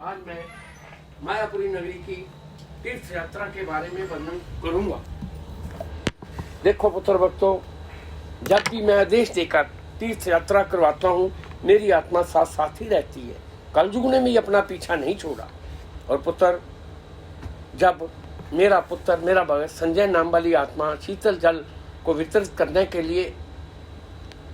आज मैं मायापुरी नगरी की तीर्थ यात्रा के बारे में वर्णन करूंगा। देखो पुत्र भक्तों, जब भी मैं आदेश देकर तीर्थ यात्रा करवाता हूँ, मेरी आत्मा साथ साथ ही रहती है। कलयुग ने भी अपना पीछा नहीं छोड़ा। और पुत्र, जब मेरा भगत संजय नाम वाली आत्मा शीतल जल को वितरित करने के लिए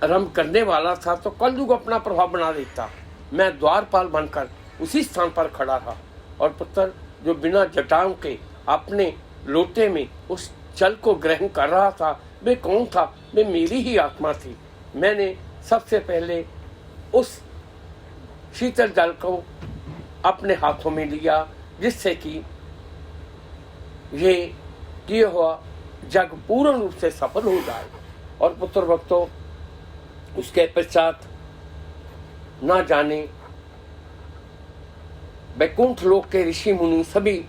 आरंभ करने वाला था, तो कलयुग अपना प्रभाव बना देता। मैं द्वारपाल बनकर उसी स्थान पर खड़ा रहा। और पुत्र, जो बिना जटाओं के अपने लोटे में उस जल को ग्रहण कर रहा था, वे कौन था? वे मेरी ही आत्मा थी। मैंने सबसे पहले उस शीतल जल को अपने हाथों में लिया, जिससे कि ये किया हुआ जग पूर्ण रूप से सफल हो जाए। और पुत्र भक्तों, उसके पश्चात ना जाने वैकुंठ लोक के ऋषि मुनि सभी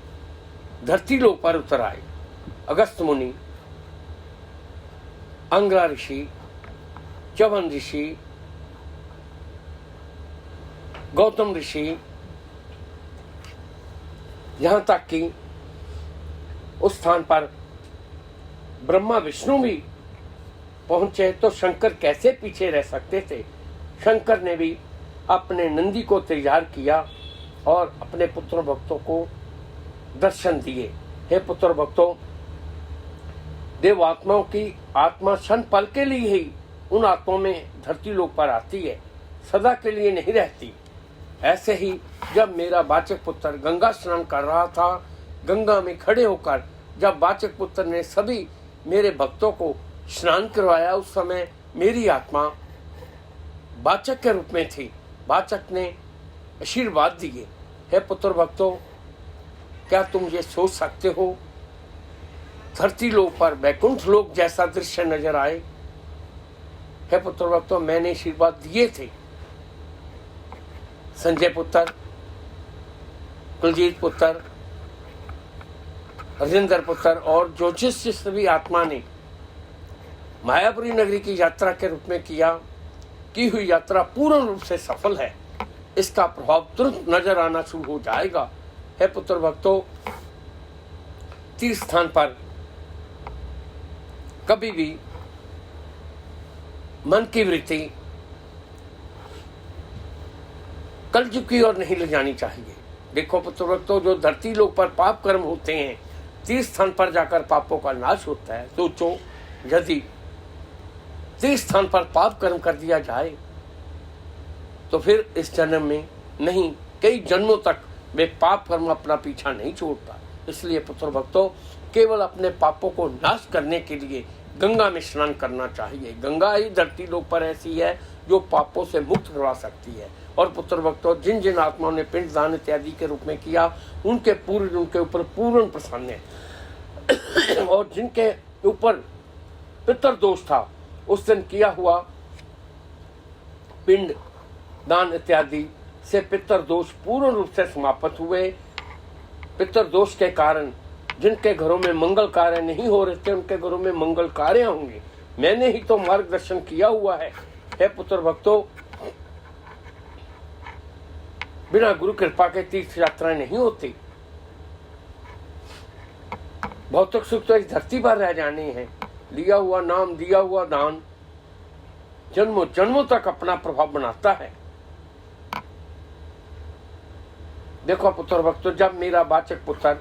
धरती लोक पर उतर आए। अगस्त मुनि, अंगरा ऋषि, च्यवन ऋषि, गौतम ऋषि, यहां तक कि उस स्थान पर ब्रह्मा विष्णु भी पहुंचे। तो शंकर कैसे पीछे रह सकते थे? शंकर ने भी अपने नंदी को तैयार किया और अपने पुत्र भक्तों को दर्शन दिए। हे पुत्र भक्तों, देव आत्माओं की आत्मा क्षण पल के लिए ही उन आत्माओं में धरती लोक पर आती है, सदा के लिए नहीं रहती। ऐसे ही जब मेरा वाचक पुत्र गंगा स्नान कर रहा था, गंगा में खड़े होकर जब वाचक पुत्र ने सभी मेरे भक्तों को स्नान करवाया, उस समय मेरी आत्मा वाचक के रूप में थी। वाचक ने आशीर्वाद दिए। हे पुत्र भक्तों, क्या तुम ये सोच सकते हो धरती लोक पर वैकुंठ लोक जैसा दृश्य नजर आए? हे पुत्र भक्तों, मैंने आशीर्वाद दिए थे। संजय पुत्र, कुलजीत पुत्र, राजेंद्र पुत्र और जो जिस सभी आत्मा ने मायापुरी नगरी की यात्रा के रूप में की हुई यात्रा पूर्ण रूप से सफल है। इसका प्रभाव तुरंत नजर आना शुरू हो जाएगा। हे पुत्र भक्तों, तीर्थ स्थान पर कभी भी मन की वृत्ति कलयुग की ओर नहीं ले जानी चाहिए। देखो पुत्र भक्तों, जो धरती लोक पर पाप कर्म होते हैं, तीर्थ स्थान पर जाकर पापों का नाश होता है। सोचो, यदि तीर्थ स्थान पर पाप कर्म कर दिया जाए तो फिर इस जन्म में नहीं, कई जन्मों तक वे पाप कर्म अपना पीछा नहीं छोड़ता। इसलिए पुत्र भक्तों, केवल अपने पापों को नाश करने के लिए गंगा में स्नान करना चाहिए। गंगा ही धरती लोक पर ऐसी है जो पापों से मुक्त करवा सकती है। और पुत्र भक्तों, जिन जिन आत्माओं ने पिंडदान इत्यादि के रूप में किया, उनके ऊपर पूर्ण प्रसन्न है। और जिनके ऊपर पितर दोष था, उस दिन किया हुआ पिंड दान इत्यादि से पितर दोष पूर्ण रूप से समाप्त हुए। पितर दोष के कारण जिनके घरों में मंगल कार्य नहीं हो रहे थे, उनके घरों में मंगल कार्य होंगे। मैंने ही तो मार्गदर्शन किया हुआ है। हे पुत्र भक्तों, बिना गुरु कृपा के तीर्थ यात्राएं नहीं होती। भौतिक सुख तो इस धरती पर रह जाने हैं। लिया हुआ नाम, दिया हुआ दान जन्मों जन्मों तक अपना प्रभाव बनाता है। देखो पुत्र भक्तों, जब मेरा वाचक पुत्र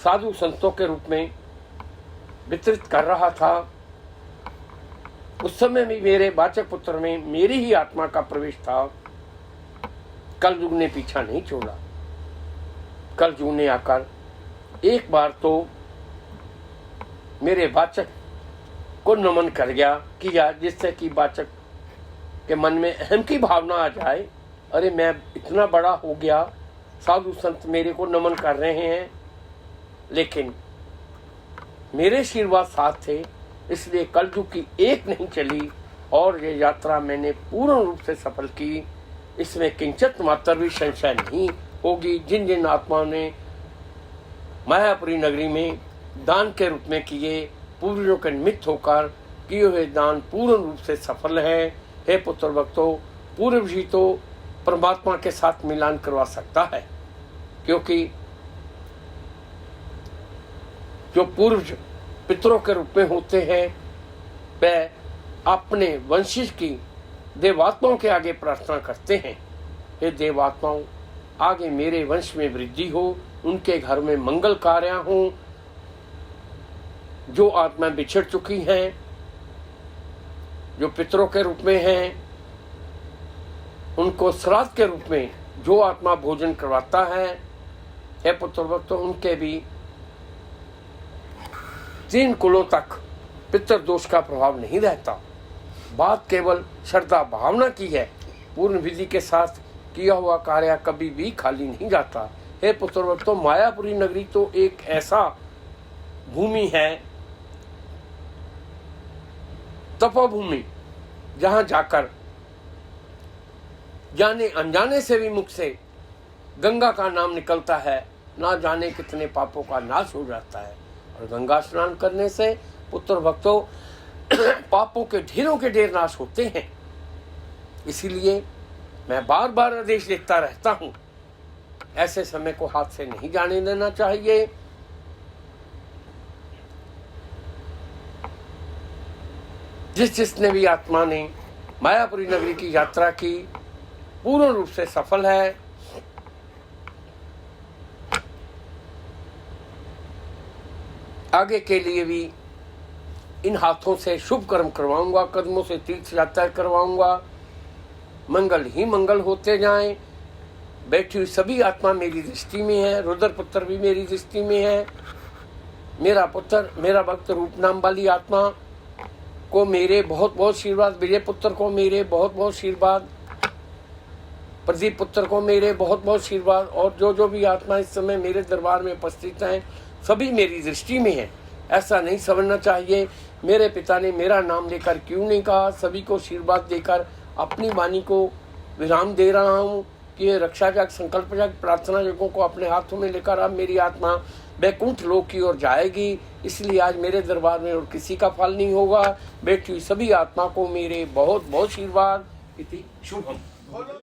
साधु संतों के रूप में वितरित कर रहा था, उस समय भी मेरे वाचक पुत्र में मेरी ही आत्मा का प्रवेश था। कलयुग ने पीछा नहीं छोड़ा। कलयुग ने आकर एक बार तो मेरे वाचक को नमन कर किया, जिससे कि वाचक के मन में अहम की भावना आ जाए। अरे, मैं इतना बड़ा हो गया, साधु संत मेरे को नमन कर रहे हैं, लेकिन मेरे आशीर्वाद साथ थे, इसलिए कलयुग की एक नहीं चली और ये यात्रा मैंने पूर्ण रूप से सफल की। इसमें किंचित मात्र भी संशय नहीं होगी। जिन जिन आत्माओं ने मायापुरी नगरी में दान के रूप में किए, पूर्वजों के निमित्त होकर किए हुए दान पूर्ण रूप से सफल है। हे पुत्र भक्तों, पूर्व जी तो परमात्मा के साथ मिलान करवा सकता है, क्योंकि जो पूर्वज पितरों के रूप में होते हैं वह अपने वंशज की देवात्माओं के आगे प्रार्थना करते हैं, हे देवात्माओं आगे मेरे वंश में वृद्धि हो, उनके घर में मंगल कार्य हो। जो आत्माएं बिछड़ चुकी हैं, जो पितरों के रूप में हैं, उनको श्राद्ध के रूप में जो आत्मा भोजन करवाता है, हे पुत्र तो उनके भी 3 कुलों तक पितृ दोष का प्रभाव नहीं रहता। बात केवल श्रद्धा भावना की है। पूर्ण विधि के साथ किया हुआ कार्य कभी भी खाली नहीं जाता। हे पुत्र तो मायापुरी नगरी तो एक ऐसा भूमि है, तपोभूमि, जहां जाकर जाने अनजाने से भी मुख से गंगा का नाम निकलता है, ना जाने कितने पापों का नाश हो जाता है। और गंगा स्नान करने से पुत्र भक्तों पापों के ढेरों के ढेर नाश होते हैं। इसीलिए मैं बार बार आदेश देता रहता हूं, ऐसे समय को हाथ से नहीं जाने देना चाहिए। जिसने भी आत्मा ने मायापुरी नगरी की यात्रा की पूर्ण रूप से सफल है। आगे के लिए भी इन हाथों से शुभ कर्म करवाऊंगा, कदमों से तीर्थ यात्रा करवाऊंगा, मंगल ही मंगल होते जाएं। बैठी हुई सभी आत्मा मेरी दृष्टि में है, रुद्र पुत्र भी मेरी दृष्टि में है। मेरा पुत्र, मेरा भक्त रूप नाम वाली आत्मा को मेरे बहुत बहुत आशीर्वाद, विजय पुत्र को मेरे बहुत बहुत आशीर्वाद, प्रदीप पुत्र को मेरे बहुत बहुत आशीर्वाद, और जो जो भी आत्मा इस समय मेरे दरबार में उपस्थित हैं सभी मेरी दृष्टि में है। ऐसा नहीं समझना चाहिए मेरे पिता ने मेरा नाम लेकर क्यों नहीं कहा। सभी को आशीर्वाद देकर अपनी वाणी को विराम दे रहा हूँ कि ये रक्षा जग, संकल्प जग, प्रार्थना जगों को अपने हाथों में लेकर अब मेरी आत्मा वैकुंठ लोक की ओर जाएगी। इसलिए आज मेरे दरबार में और किसी का फल नहीं होगा। बैठी हुई सभी आत्मा को मेरे बहुत बहुत आशीर्वाद। इति शुभम।